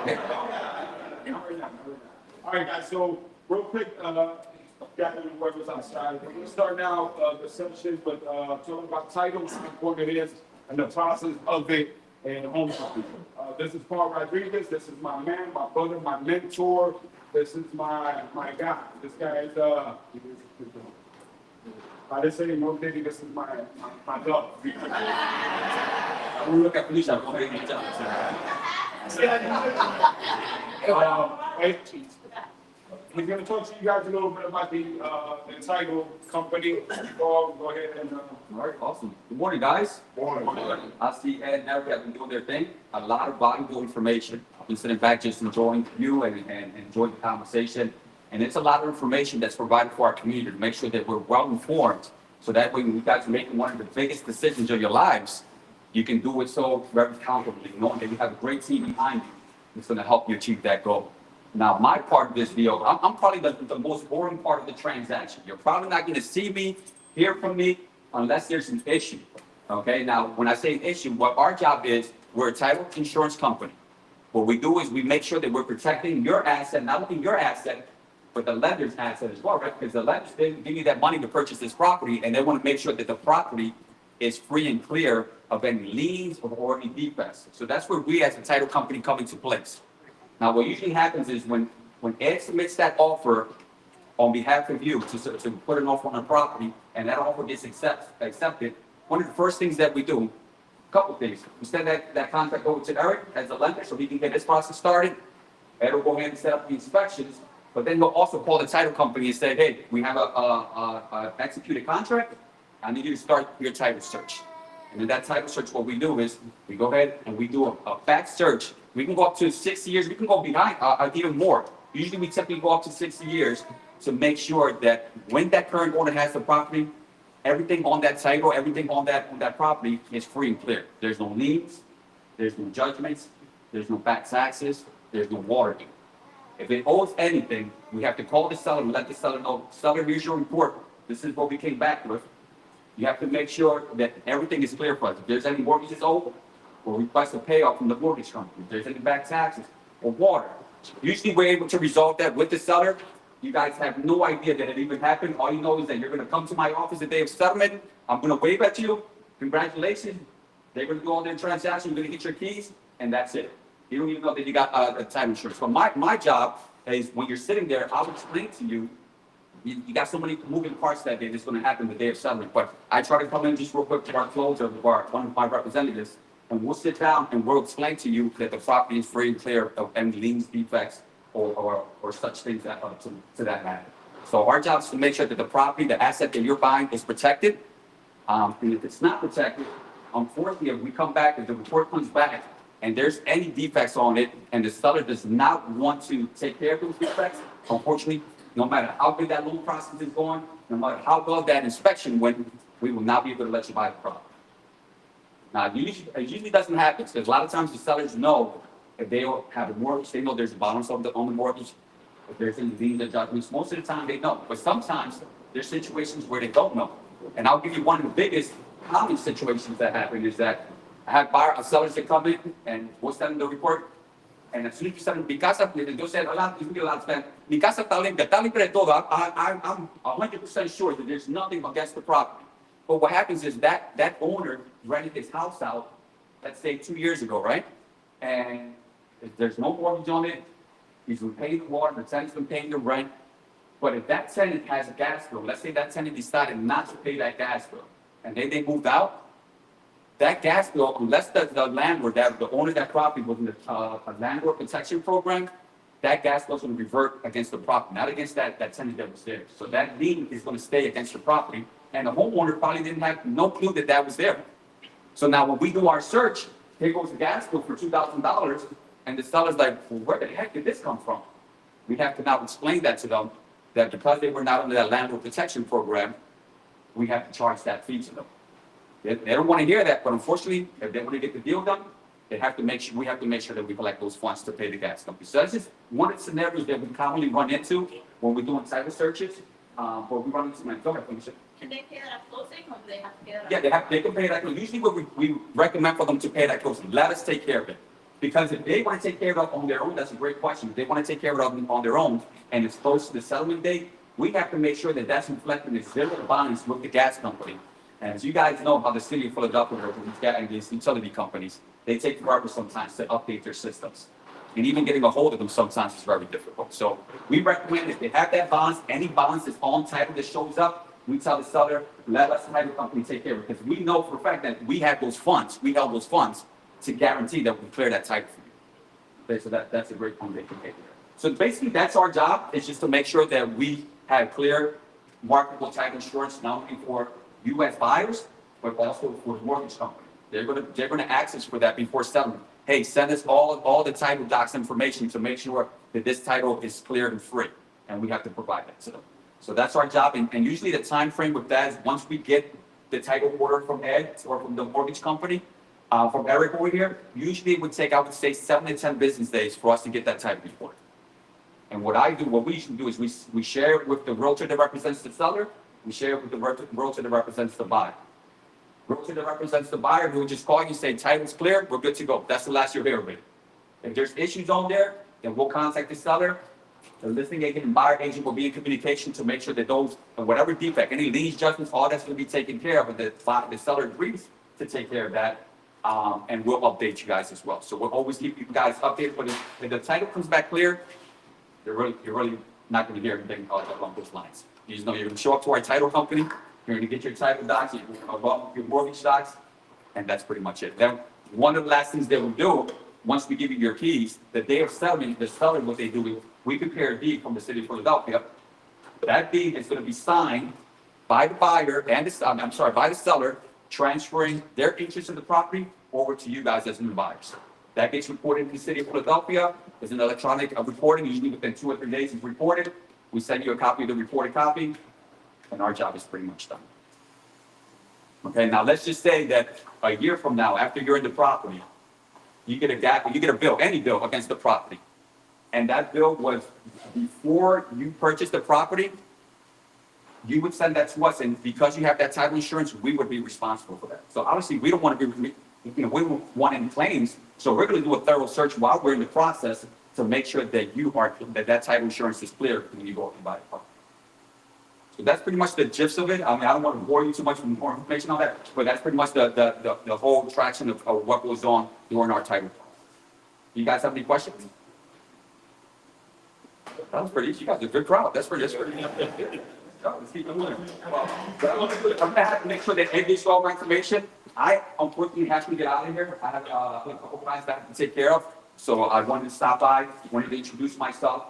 All right, guys, so real quick, gathering whoever's outside. We're going to start now the session, but talking about titles, how important it is, and the process of it, and ownership. This is Paul Rodriguez. This is my man, my brother, my mentor. This is my guy. This guy is, I didn't say no baby, this is my dog. Uno che finisce a come He's going to talk to you guys a little bit about the title company. Go ahead and. All right, awesome. Good morning, guys. Morning. I see Ed and Eric have been doing their thing. A lot of valuable information. I've been sitting back just enjoying you and enjoying the conversation. And it's a lot of information that's provided for our community to make sure that we're well informed. So that way, when you guys are making one of the biggest decisions of your lives, you can do it so very comfortably, knowing that you have a great team behind you that's going to help you achieve that goal. Now, my part of this video, I'm probably the most boring part of the transaction. You're probably not going to see me, hear from me, unless there's an issue. Okay, now, when I say an issue, what our job is, we're a title insurance company. What we do is we make sure that we're protecting your asset, not only your asset, but the lender's asset as well, right? Because the lenders didn't give you that money to purchase this property, and they want to make sure that the property is free and clear of any liens or any defects. So that's where we as a title company come into place. Now, what usually happens is when Ed submits that offer on behalf of you to put an offer on a property, and that offer gets accepted, one of the first things that we do, a couple things. We send that contract over to Eric as a lender so he can get this process started. Ed will go ahead and set up the inspections, but then he'll also call the title company and say, hey, we have a executed contract. I need you to start your title search. And in that title search, what we do is we go ahead and we do a back search. We can go up to 6 years. We can go behind even more. Usually, we typically go up to 60 years to make sure that when that current owner has the property, everything on that title, everything on that property is free and clear. There's no liens, there's no judgments, there's no back taxes, there's no water due. If it owes anything, we have to call the seller and let the seller know, seller, here's your report. This is what we came back with. You have to make sure that everything is clear for us. If there's any mortgages owed, we'll request a payoff from the mortgage company. If there's any back taxes or water, usually we're able to resolve that with the seller. You guys have no idea that it even happened. All you know is that you're going to come to my office the day of settlement. I'm going to wave at you. Congratulations. They're going to do all their transactions. You're going to get your keys, and that's it. You don't even know that you got a title insurance. So my job is when you're sitting there, I'll explain to you. You got so many moving parts that day that's going to happen the day of settlement. But I try to come in just real quick to our closer, one of my representatives, and we'll sit down and we'll explain to you that the property is free and clear of any liens, defects, or such things that to that matter. So our job is to make sure that the property, the asset that you're buying, is protected. And if it's not protected, unfortunately, if we come back, if the report comes back, and there's any defects on it, and the seller does not want to take care of those defects, unfortunately, no matter how good that loan process is going, no matter how well that inspection went, we will not be able to let you buy the property. Now, it usually doesn't happen because a lot of times the sellers know if they have a mortgage, they know there's a balance on the mortgage. If there's any liens or judgments, most of the time they know. But sometimes there's situations where they don't know. And I'll give you one of the biggest common situations that happen is that I have sellers that come in and we'll send them the report. And as soon as you send them, mi casa, they'll say, mi casa está limpia de todo. I'm 100% sure that there's nothing against the property. But what happens is that owner rented his house out, let's say 2 years ago, right? And there's no mortgage on it. He's been paying the water, the tenant's been paying the rent. But if that tenant has a gas bill, let's say that tenant decided not to pay that gas bill, and then they moved out, that gas bill, unless the landlord, the owner of that property was in a landlord protection program, that gas bill is going to revert against the property, not against that tenant that was there. So that lien is going to stay against the property, and the homeowner probably didn't have no clue that was there. So now when we do our search, here goes the gas bill for $2,000, and the seller's like, well, where the heck did this come from? We have to now explain that to them, that because they were not under that landlord protection program, we have to charge that fee to them. They don't want to hear that, but unfortunately, if they want to get the deal done, we have to make sure that we collect those funds to pay the gas company. So that's just one of the scenarios that we commonly run into when we're doing title searches. But we run into my go ahead, Felicia. Can they pay that at closing, or do they have to pay that? Yeah, they can pay that. Usually, what we recommend for them to pay that closing. Let us take care of it. Because if they want to take care of it on their own, that's a great question. If they want to take care of it on their own and it's close to the settlement date, we have to make sure that that's reflected in zero bonds with the gas company. And as you guys know how the city of Philadelphia works with these utility companies, they take forever sometimes to update their systems. And even getting a hold of them sometimes is very difficult. So we recommend if they have that bonds, any bonds that's on title that shows up, we tell the seller, let us title company take care of it. Because we know for a fact that we have those funds, we held those funds to guarantee that we clear that title for you. Okay, so that's a great point they can take care. So basically that's our job, is just to make sure that we have clear marketable title insurance, not only for U.S. buyers, but also for the mortgage company. They're gonna ask us for that before selling. Hey, send us all the title docs information to make sure that this title is cleared and free, and we have to provide that to them. So that's our job, and usually the time frame with that is once we get the title order from Ed or from the mortgage company, from Eric over here, usually it would take, I would say, 7 to 10 business days for us to get that title report. And what we usually do is we share it with the realtor that represents the seller, we share it with the realtor that represents the buyer. Realtor that represents the buyer, who will just call you, say, title's clear, we're good to go. That's the last you'll hear of it. If there's issues on there, then we'll contact the seller. The listing agent and buyer agent will be in communication to make sure that those, whatever defect, any liens, judgments, all that's going to be taken care of, and the seller agrees to take care of that, and we'll update you guys as well. So we'll always keep you guys updated. But if the title comes back clear, you're really not going to hear anything along those lines. You just know you're going to show up to our title company, you're going to get your title docs, your mortgage docs, and that's pretty much it. Then one of the last things that we do, once we give you your keys, the day of settlement, the seller, what they do is we prepare a deed from the city of Philadelphia. That deed is going to be signed by the buyer and by the seller, transferring their interest in the property over to you guys as new buyers. That gets reported in the city of Philadelphia. There's an electronic reporting, usually within 2 or 3 days it's reported. We send you a copy of the reported copy, and our job is pretty much done. Okay, now let's just say that a year from now, after you're in the property, you get a bill, any bill against the property. And that bill was before you purchased the property, you would send that to us, and because you have that title insurance, we would be responsible for that. So obviously, we don't want to be, we don't want any claims, so we're going to do a thorough search while we're in the process to make sure that that title insurance is clear when you go up and buy the property. So that's pretty much the gist of it. I mean, I don't want to bore you too much with more information on that, but that's pretty much the whole traction of what goes on during our title process. You guys have any questions? That was pretty easy. You guys are a good crowd. That's pretty let's keep it moving. I'm gonna have to make sure that Ed gets all my information. I unfortunately have to get out of here. I have a couple clients that I have to take care of. So I wanted to stop by, wanted to introduce myself,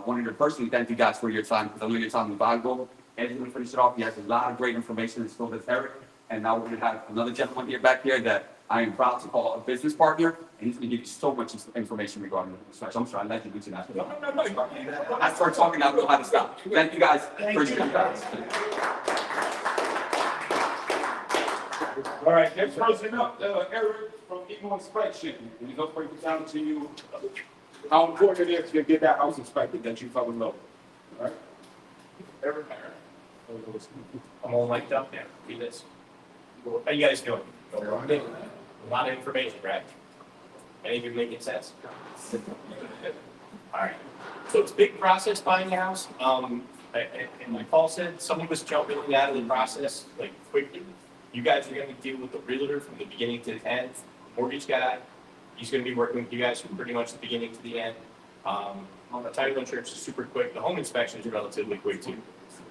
wanted to personally thank you guys for your time, because I know your time is valuable. Ed's gonna finish it off. He has a lot of great information, and so does Eric. And now we're gonna have another gentleman here back here that I am proud to call a business partner, and he's gonna give you so much information regarding this. So I'm sorry, I let you do that. No. I start talking, I don't know how to stop. Thank you guys for your time. All right, next person up, Eric from Eagle Inspection. He's gonna break it down to you how important it is to get that house inspected that you fell in love with. All right? Eric. I'm all mic'd up there. See this? How you guys doing? A lot of information, right? Any of you making sense? All right. So it's a big process buying a house. And like Paul said, someone was jumping in and out of the process like quickly. You guys are going to deal with the realtor from the beginning to the end. Mortgage guy, he's going to be working with you guys from pretty much the beginning to the end. The title insurance is super quick. The home inspection is relatively quick too.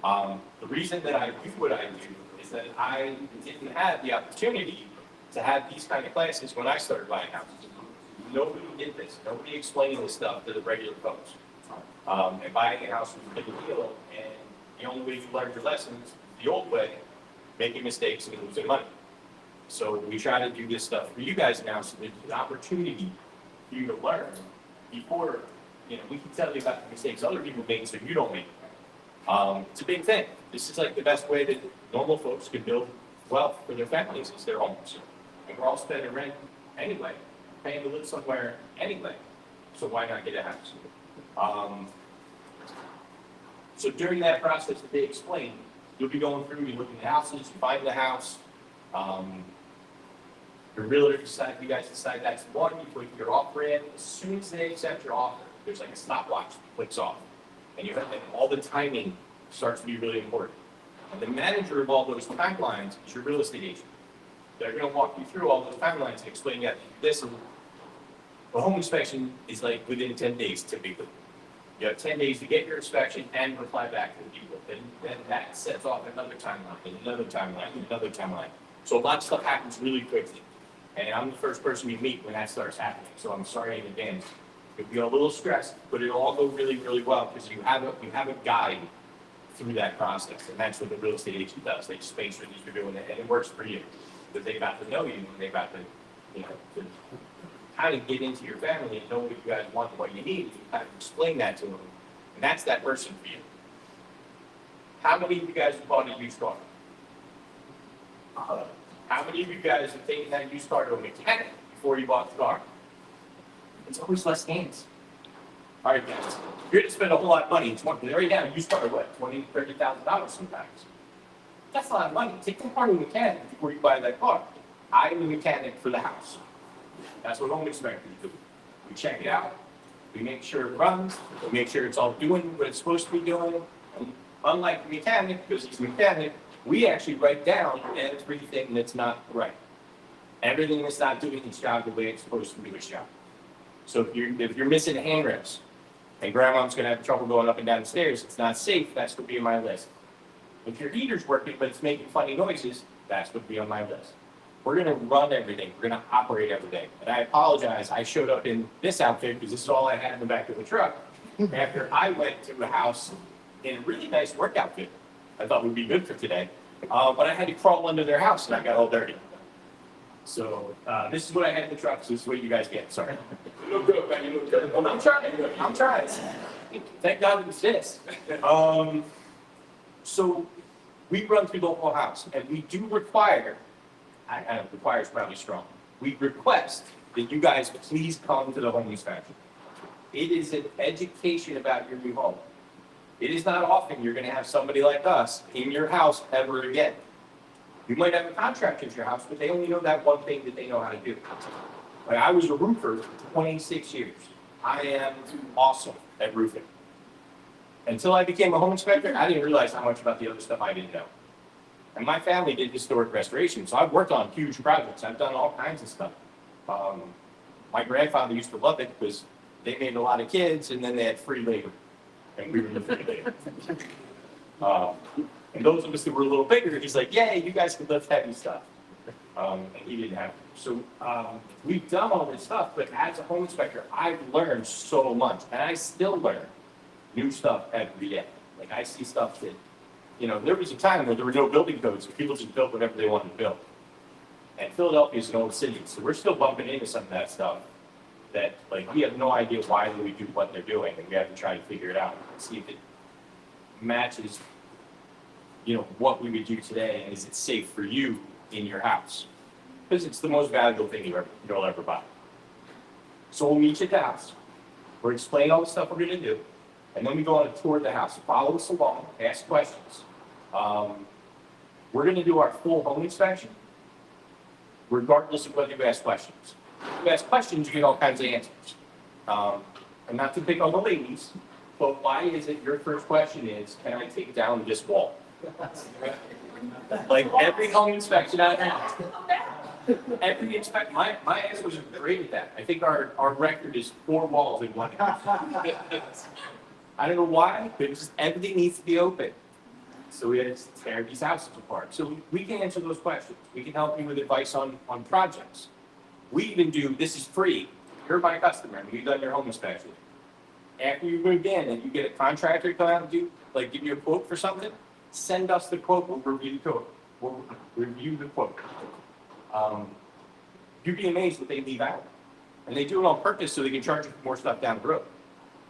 The reason that I do what I do is that I didn't have the opportunity to have these kind of classes when I started buying houses. Nobody did this. Nobody explained this stuff to the regular folks. And buying a house was a big deal, and the only way you learn your lessons the old way, making mistakes and losing money. So we try to do this stuff for you guys now, so there's an opportunity for you to learn before, we can tell you about the mistakes other people make so you don't make them. It's a big thing. This is like the best way that normal folks can build wealth for their families is their homes. And we're all spending rent anyway, paying to live somewhere anyway. So why not get a house? So during that process that they explain, you'll be going through, you're looking at houses, you find the house. Your realtor decide, you guys decide that's one, you put your offer in, as soon as they accept your offer, there's like a stopwatch that clicks off. And you have, and all the timing starts to be really important. And the manager of all those timelines is your real estate agent. They're gonna walk you through all those timelines and explain that this, the home inspection is like within 10 days typically. You have 10 days to get your inspection and reply back to the people. Then that sets off another timeline, and another timeline, and another timeline. So a lot of stuff happens really quickly. And I'm the first person you meet when that starts happening. So I'm sorry in advance. If you're a little stressed, but it'll all go really, really well because you have a guide through that process. And that's what the real estate agent does. They just make sure that you're doing it and it works for you. That they got to know you and they got to, to kind of get into your family and know what you guys want and what you need. You kind of explain that to them. And that's that person for you. How many of you guys have bought a used car? How many of you guys have taken that used car to a mechanic before you bought the car? It's always less hands. All right, guys. You're going to spend a whole lot of money. It's right now, used car, what, $20,000, $30,000 sometimes. That's a lot of money. Take the car to a mechanic before you buy that car. I'm the mechanic for the house. That's what home inspectors do. We check it out. We make sure it runs. We make sure it's all doing what it's supposed to be doing. And unlike the mechanic, because he's a mechanic, we actually write down everything that's not right. Everything that's not doing its job the way it's supposed to do its job. So if you're missing handrails and grandma's gonna have trouble going up and down the stairs, it's not safe, that's gonna be on my list. If your heater's working but it's making funny noises, that's gonna be on my list. We're gonna run everything, we're gonna operate everything. And I apologize, I showed up in this outfit because this is all I had in the back of the truck after I went to a house in a really nice work outfit. I thought would be good for today. But I had to crawl under their house and I got all dirty. So this is what I had in the truck, so this is what you guys get, sorry. You look good, man, you look good. I'm trying. Thank God it exists. So we run through the whole house and we do require, require is probably strong. We request that you guys please come to the home inspection. It is an education about your new home. It is not often you're going to have somebody like us in your house ever again. You might have a contractor at your house, but they only know that one thing that they know how to do. Like I was a roofer for 26 years. I am awesome at roofing. Until I became a home inspector, I didn't realize how much about the other stuff I didn't know. And my family did historic restoration, so I've worked on huge projects. I've done all kinds of stuff. My grandfather used to love it because they made a lot of kids and then they had free labor. And we were the free labor. And those of us that were a little bigger, he's like, yay, you guys can lift heavy stuff. And he didn't have to. So we've done all this stuff, but as a home inspector, I've learned so much. And I still learn new stuff every day. Like I see stuff that, there was a time where there were no building codes, and people just built whatever they wanted to build. And Philadelphia is an old city, so we're still bumping into some of that stuff that, like, we have no idea why they do what they're doing, and we have to try to figure it out and see if it matches, what we would do today, and is it safe for you in your house? Because it's the most valuable thing you'll ever buy. So we'll meet you at the house. We'll explain all the stuff we're gonna do, and then we go on a tour of the house. Follow us along, ask questions. We're gonna do our full home inspection, regardless of whether you ask questions. If you ask questions, you get all kinds of answers. And not to pick on the ladies, but why is it your first question is, can I take down this wall? Like every home inspection I've had, every inspection, my answer was great at that. I think our record is 4 walls in one house. I don't know why, but it's just everything needs to be open. So we had to tear these houses apart. So we can answer those questions. We can help you with advice on projects. We even do, this is free. You're my customer and we've done your home inspection. After you move in and you get a contractor to come out and give you a quote for something, send us the quote, we'll review the quote. We'll review the quote. You'd be amazed what they leave out. And they do it on purpose so they can charge you for more stuff down the road.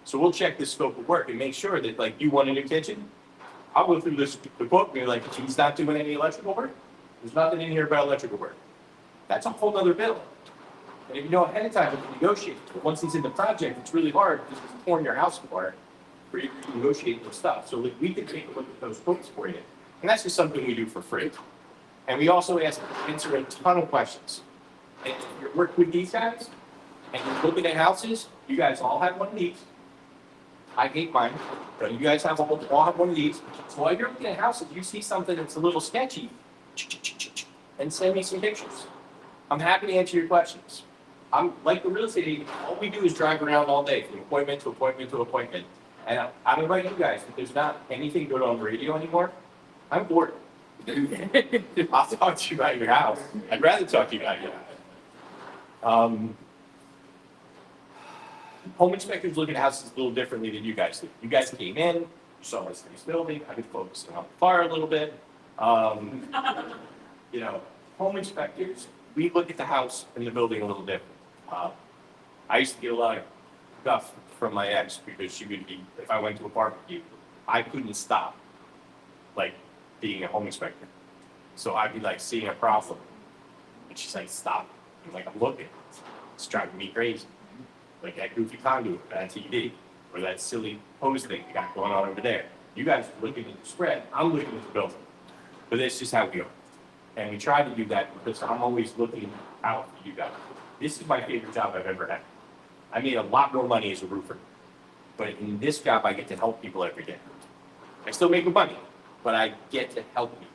So we'll check the scope of work and make sure that, you want a new kitchen. I'll go through the quote and be like, he's not doing any electrical work. There's nothing in here about electrical work. That's a whole nother bill. And if you know ahead of time, you can negotiate. But once it's in the project, it's really hard because it's pouring your house apart for you to negotiate those stuff. So we can take a look at those quotes for you. And that's just something we do for free. And we also answer a ton of questions. and you're working with these guys, and you're looking at houses, you guys all have one of these. I hate mine, but you guys all have one of these. So while you're looking at houses, you see something that's a little sketchy, and send me some pictures. I'm happy to answer your questions. I'm like the real estate agent, all we do is drive around all day from appointment to appointment to appointment. And I'm inviting you guys, if there's not anything good on the radio anymore, I'm bored. I'll talk to you about your house. I'd rather talk to you about your house. Home inspectors look at houses a little differently than you guys do. You guys came in, you saw this nice building, I've been focusing on the fire a little bit. You know, home inspectors, we look at the house and the building a little different. I used to get a lot of guff from my ex because she would be, if I went to a barbecue, I couldn't stop, like, being a home inspector. So I'd be like seeing a problem, and she's like, stop. I'm like, I'm looking. It's driving me crazy. Like that goofy conduit on TV, or that silly hose thing you got going on over there. You guys are looking at the spread, I'm looking at the building. But that's just how we are. And we try to do that because I'm always looking out for you guys. This is my favorite job I've ever had. I made a lot more money as a roofer. But in this job, I get to help people every day. I still make money, but I get to help people.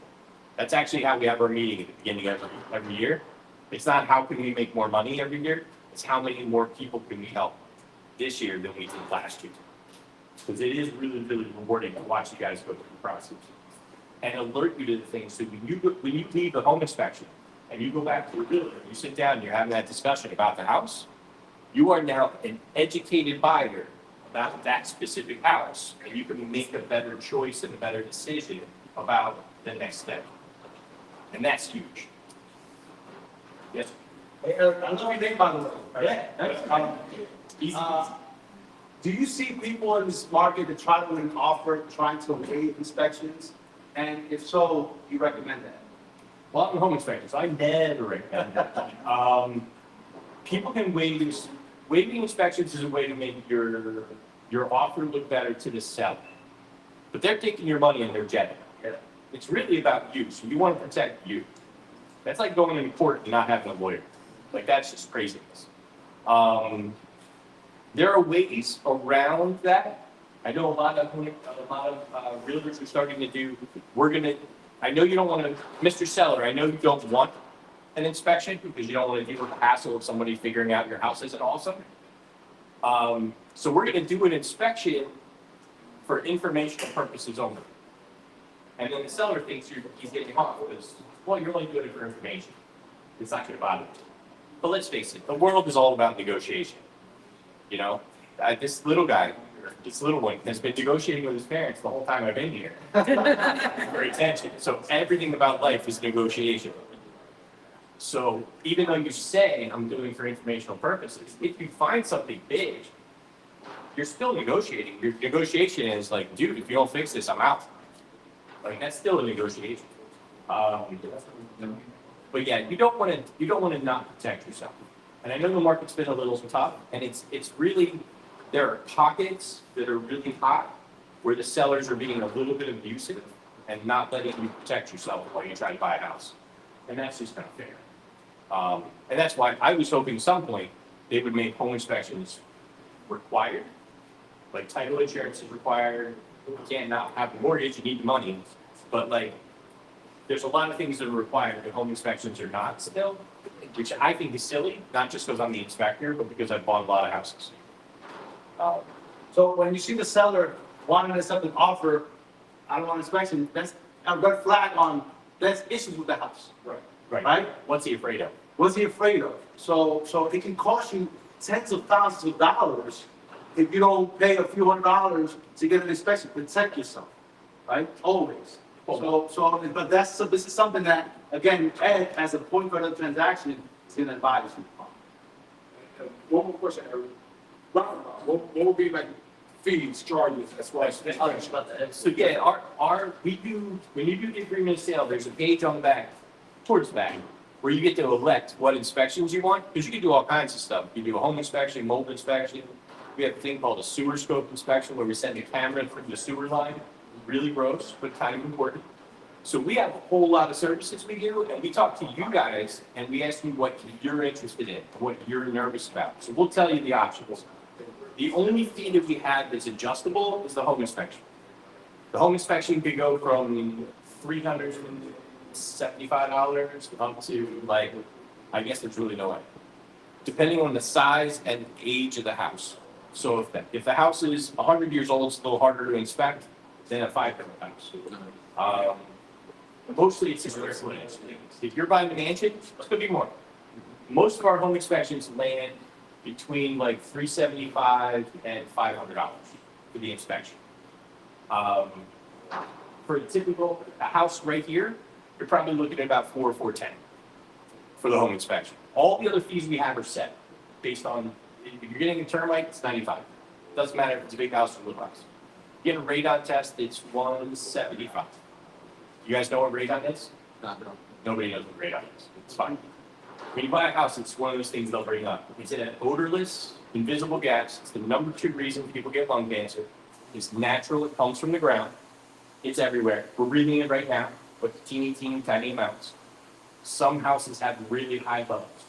That's actually how we have our meeting at the beginning of every year. It's not how can we make more money every year, it's how many more people can we help this year than we did last year. Because it is really, really rewarding to watch you guys go through the process and alert you to the things. So when you leave the home inspection and you go back to your builder, you sit down and you're having that discussion about the house, you are now an educated buyer about that specific house, and you can make a better choice and a better decision about the next step. And that's huge. Yes? Hey, Eric, I'm looking at by the way. Yeah. Easy. Do you see people in this market that try to offer, trying to waive inspections? And if so, do you recommend that? Well, I'm a home inspector, so I never recommend that. People can waiving inspections is a way to make your offer look better to the seller. But they're taking your money and they're jetting. It's really about you, so you want to protect you. That's like going into court and not having a lawyer. Like, that's just craziness. There are ways around that. I know a lot of realtors are starting to do, I know you don't want to, Mr. Seller, I know you don't want an inspection because you don't want to deal with the hassle of somebody figuring out your house isn't awesome. So we're going to do an inspection for informational purposes only. And then the seller thinks he's getting off because, well, you're only doing it for information. It's not going to bother you. But let's face it, the world is all about negotiation. You know, this little one has been negotiating with his parents the whole time I've been here for attention. So everything about life is negotiation. So even though you say I'm doing for informational purposes, if you find something big, you're still negotiating. Your negotiation is like, dude, if you don't fix this, I'm out. Like, that's still a negotiation. But yeah, you don't want to not protect yourself. And I know the market's been a little tough, and it's really, there are pockets that are really hot where the sellers are being a little bit abusive and not letting you protect yourself while you try to buy a house. And that's just not fair. And that's why I was hoping at some point they would make home inspections required. Like, title insurance is required. You can't not have a mortgage, you need the money. But like, there's a lot of things that are required that home inspections are not still, which I think is silly, not just because I'm the inspector, but because I've bought a lot of houses. So when you see the seller wanting to accept an offer, I don't want inspection, that's a red flag on, there's issues with the house, right? What's he afraid of? What's he afraid of? So it can cost you tens of thousands of dollars if you don't pay a few $100s to get an inspection. Protect yourself, right? Always. But this is something that, again, Ed, as a point for the transaction, is going to advise you on. One more question, Eric. What would be like fees, charges, as well as? So yeah, when you do the agreement of sale, there's a page on the back, towards the back, where you get to elect what inspections you want, because you can do all kinds of stuff. You can do a home inspection, mold inspection. We have a thing called a sewer scope inspection, where we send a camera through the sewer line. Really gross, but kind of important. So we have a whole lot of services we do, and we talk to you guys, and we ask you what you're interested in, what you're nervous about. So we'll tell you the options. The only fee that we have that's adjustable is the home inspection. The home inspection could go from $375 up to like, I guess there's really no way. Depending on the size and age of the house. So if the house is 100 years old, it's a little harder to inspect than a 5-bedroom house. Mostly it's square footage. If you're buying a mansion, it's gonna be more. Most of our home inspections land between like $375 and $500 for the inspection. For a typical house right here, you're probably looking at about $400 or $410 for the home inspection. All the other fees we have are set based on, if you're getting a termite, it's $95. Doesn't matter if it's a big house or a little house. Get a radon test, it's $175. You guys know what radon is? No. Nobody knows what radon is. It's fine. When you buy a house, it's one of those things they'll bring up. It's an odorless, invisible gas. It's the number 2 reason people get lung cancer. It's natural. It comes from the ground. It's everywhere. We're breathing it right now, but teeny, tiny amounts. Some houses have really high levels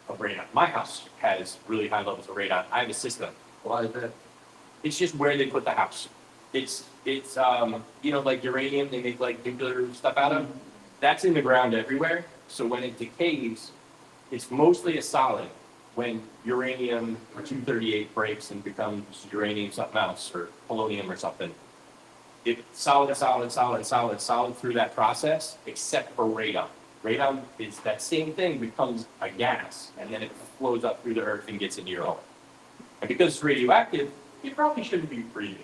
of radon. My house has really high levels of radon. I have a system. Why is that? It's just where they put the house. It's you know, like uranium, they make like nuclear stuff out of. That's in the ground everywhere. So when it decays, it's mostly a solid. When uranium or 238 breaks and becomes uranium something else or polonium or something, it's solid through that process, except for radon. Radon is that same thing, becomes a gas, and then it flows up through the earth and gets into your home. And because it's radioactive, you probably shouldn't be breathing.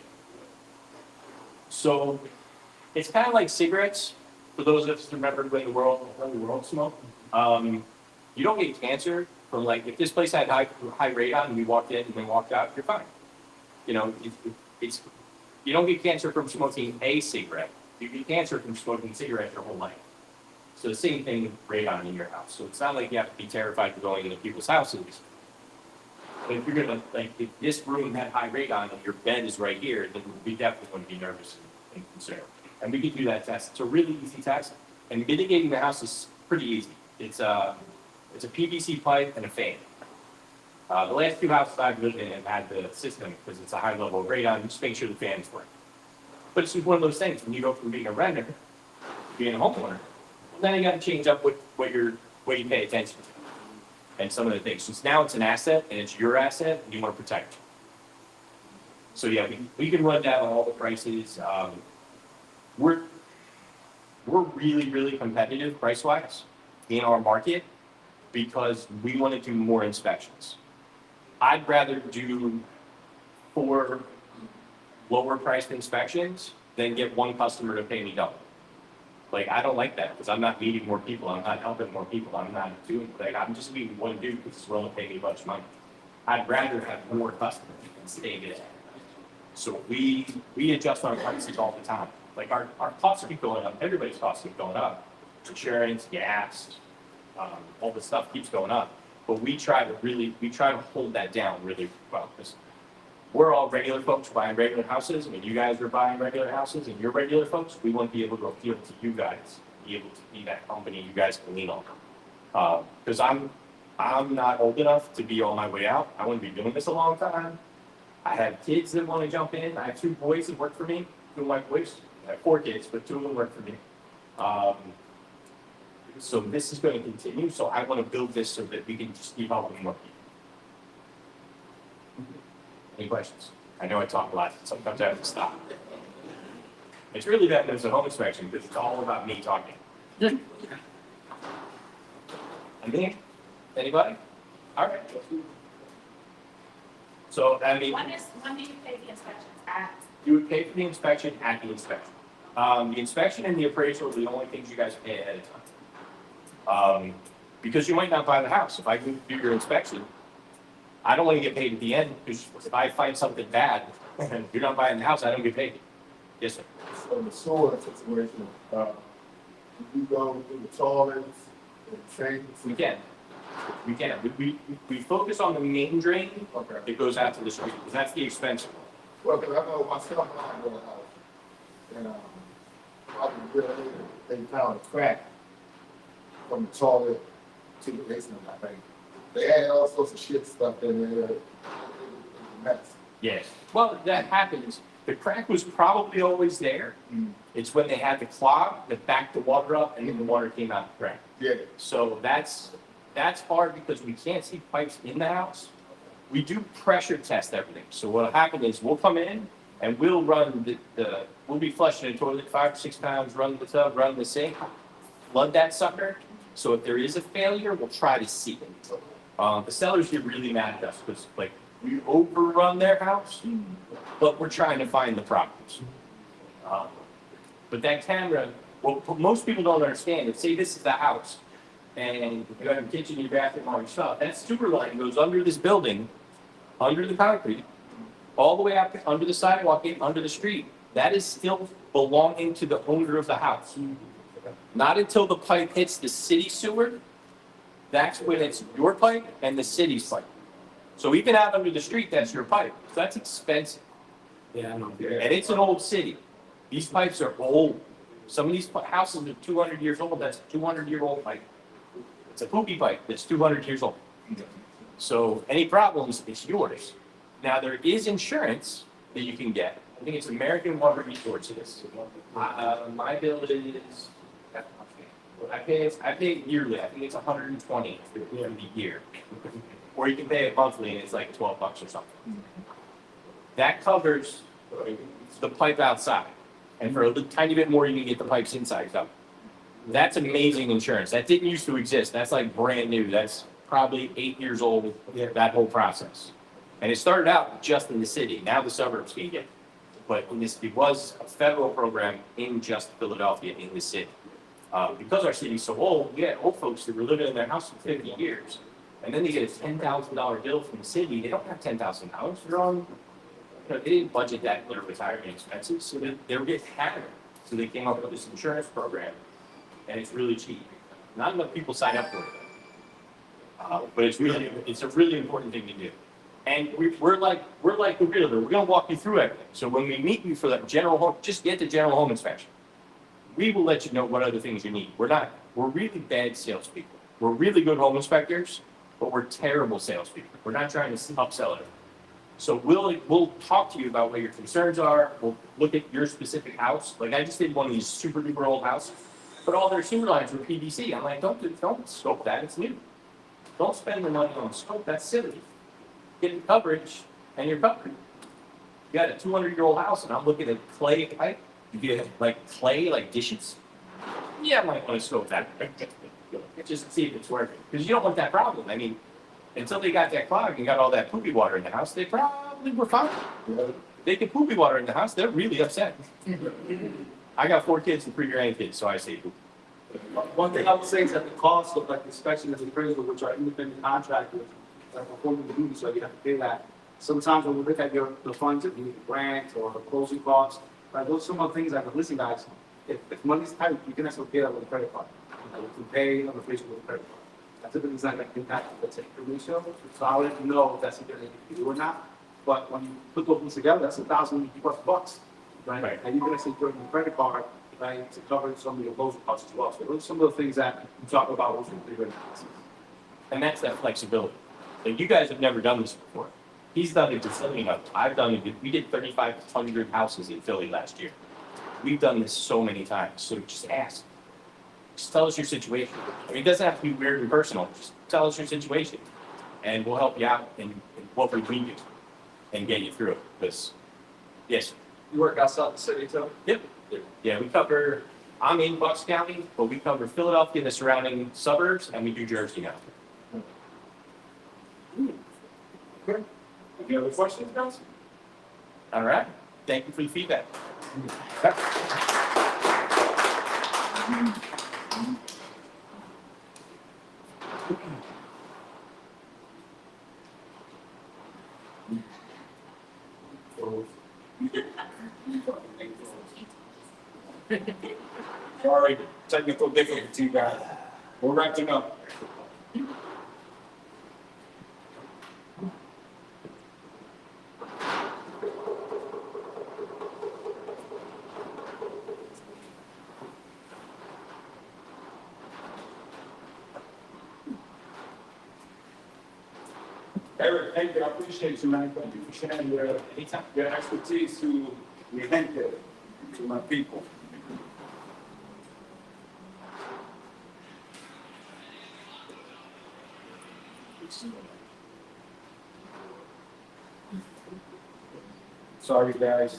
So it's kind of like cigarettes. For those of us who remember when the world smoked, you don't get cancer from like, if this place had high radon and we walked in and then walked out, you're fine. You know, you don't get cancer from smoking a cigarette. You get cancer from smoking cigarettes your whole life. So the same thing with radon in your house. So it's not like you have to be terrified of going into people's houses. But if you're gonna, like, if this room had high radon and your bed is right here, then we definitely want to be nervous and concerned. And we can do that test. It's a really easy test. And mitigating the house is pretty easy. It's a PVC pipe and a fan. The last 2 houses I've lived in have had the system because it's a high level of radon, just make sure the fans work. But it's just one of those things, when you go from being a renter to being a homeowner, then you got to change up what you pay attention to. And some of the things. Since now it's an asset and it's your asset, you want to protect it. So yeah, we can run down all the prices. We're really competitive price-wise in our market because we want to do more inspections. I'd rather do 4 lower priced inspections than get one customer to pay me double. Like, I don't like that because I'm not meeting more people. I'm not helping more people. I'm not doing, like, I'm just meeting one dude who's willing to pay me a bunch of money. I'd rather have more customers and stay there. So we adjust our prices all the time. Like, our costs keep going up. Everybody's costs keep going up. Insurance, gas, all this stuff keeps going up. But we try to hold that down really well. Because we're all regular folks buying regular houses. I mean, you guys are buying regular houses and you're regular folks. We want to be able to appeal to you guys, be able to be that company you guys can lean on. Because I'm not old enough to be on my way out. I want to be doing this a long time. I have kids that want to jump in. I have 2 boys that work for me. 2 of my boys. I have 4 kids, but 2 of them work for me. So this is going to continue. So I want to build this so that we can just keep helping more people. Any questions? I know I talk a lot. Sometimes I have to stop. It's really that there's a home inspection because it's all about me talking. Anything? Anybody? All right. So, I mean, When do you pay the inspections at? you would pay for the inspection at the inspection. The inspection and the appraisal are the only things you guys pay ahead of time. Because you might not buy the house. If I do your inspection, I don't want to get paid at the end because if I find something bad and you're not buying the house, I don't get paid. Yes, sir. So the sewer situation, you go through the toilets and change. We can. We focus on the main drain Okay. that goes out to the street because that's the expensive one. Well, because I know myself when I go to the house, and probably a year later, they found a crack from the toilet to the basement, I think. They had all sorts of shit stuff in there. It was a mess. Yes. Well, that happens. The crack was probably always there. It's when they had the clog that backed the water up and then the water came out the crack. Yeah. So that's hard because we can't see pipes in the house. We do pressure test everything. So what'll happen is we'll come in and we'll run we'll be flushing the toilet 5 or 6 times, run the tub, run the sink, flood that sucker. So if there is a failure, we'll try to see it. The sellers get really mad at us because like we overrun their house, but we're trying to find the problems. But that camera, what most people don't understand is, say this is the house, and you have a kitchen, your bathroom, all your stuff. That sewer line goes under this building, under the concrete, all the way up under the sidewalk, in under the street. That is still belonging to the owner of the house. Not until the pipe hits the city sewer, that's when it's your pipe and the city's pipe. So even out under the street, that's your pipe. So that's expensive. Yeah, I know. And it's an old city. These pipes are old. Some of these houses are 200 years old. That's a 200-year-old pipe. It's a poopy pipe that's 200 years old. So any problems, it's yours. Now, there is insurance that you can get. I think it's American Water Resources. My bill is, I pay it yearly. I think it's 120 for the year. Or you can pay it monthly and it's like $12 or something. That covers the pipe outside. And for a tiny bit more, you can get the pipes inside covered. That's amazing insurance. That didn't used to exist. That's like brand new. That's probably 8 years old, that whole process. And it started out just in the city. Now the suburbs can get it. But it was a federal program in just Philadelphia, in the city. Because our city's so old, we had old folks that were living in their house for 50 years. And then they get a $10,000 bill from the city. They don't have $10,000. They're on, they didn't budget that in their retirement expenses. So they were getting hammered. So they came up with this insurance program. And it's really cheap. Not enough people sign up for it. But it's a really important thing to do. And we're like the realtor. We're gonna walk you through everything. So when we meet you for that general home, just get the general home inspection. We will let you know what other things you need. We're really bad salespeople. We're really good home inspectors, but we're terrible salespeople. We're not trying to upsell it. So we'll talk to you about what your concerns are. We'll look at your specific house. Like I just did one of these super duper old houses, but all their sewer lines were PVC. I'm like, don't scope that. It's new. Don't spend the money on scope. That's silly. Get the coverage, and you're covered. You got a 200-year-old house, and I'm looking at clay pipe. If you have like clay, like dishes, yeah, I might want to scope that. Just see if it's working. Because you don't want that problem. I mean, until they got that clog and got all that poopy water in the house, they probably were fine. They get poopy water in the house, they're really upset. I got 4 kids and 3 grandkids, so I say poop. One thing I would say is that the cost of like inspection and appraisal, which are independent contractors, are performing the duty, so you have to pay that. Sometimes when we look at the funds, if you need a grant or a closing costs, like those are some of the things that, listen guys, if money's tight, you can actually pay that with a credit card. Like you can pay on the patient with a credit card. That's a bit design that impact the take ratio, so I'll let you know if that's something that you can do or not. But when you put those things together, that's $1,000+, right? And you can actually put in your credit card, right, to cover some of your closing costs as well. So those are some of the things that we talk about with the analysis. And that's that flexibility. Like you guys have never done this before. He's done it with Philly enough. I've done it. We did 3,500 houses in Philly last year. We've done this so many times. So just ask. Just tell us your situation. I mean, it doesn't have to be weird and personal. Just tell us your situation, and we'll help you out in what we need you and get you through it. Because, yes. You work outside the city too? Yep. Yeah, we cover. I'm in Bucks County, but we cover Philadelphia and the surrounding suburbs, and we do Jersey now. Any other questions, guys? All right. Thank you for the feedback. Sorry, technical difficulty, guys. We're wrapping up. Eric, thank you, I appreciate you, man, thank you for sharing your expertise to the gente, to my people. Sorry, guys.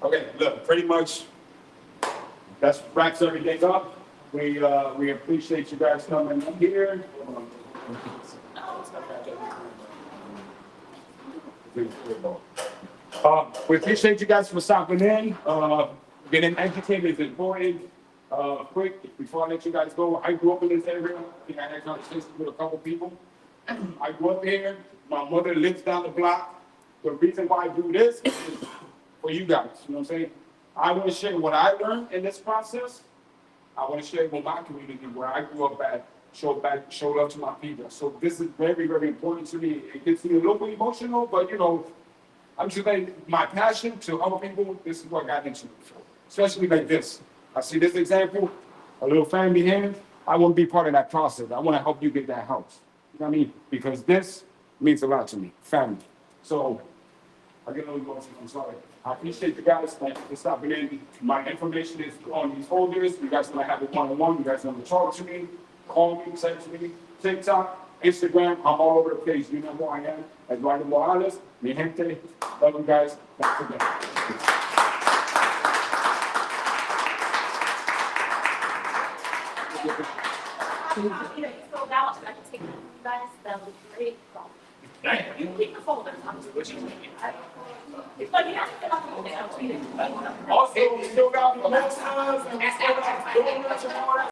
Okay, look, pretty much, that wraps everything up. We appreciate you guys coming in here. We appreciate you guys for stopping in. Getting educated is important. Quick, before I let you guys go, I grew up in this area. I think I had conversations with a couple people. I grew up here. My mother lives down the block. The reason why I do this is for you guys. You know what I'm saying? I want to share what I learned in this process. I want to share it with my community where I grew up at, show love to my people. So this is very, very important to me. It gets me a little bit emotional, but you know, I'm just like, my passion to help people, this is what got into it. Especially like this. I see this example, a little family here. I want to be part of that process. I want to help you get that house. You know what I mean? Because this means a lot to me, family. So, I get a little emotional, I'm sorry. I appreciate you guys, thank you for stopping in. My information is on these folders. You guys want to have it one-on-one. You guys want to talk to me, call me, text me, TikTok, Instagram, I'm all over the place. You know who I am, Eduardo Morales, mi gente. Love you guys. Thanks again. You know, you filled out, I can take you guys, that would be great. You keep the folders. But you have to fill out the whole thing. Also, we still got the next time, and we still got donuts and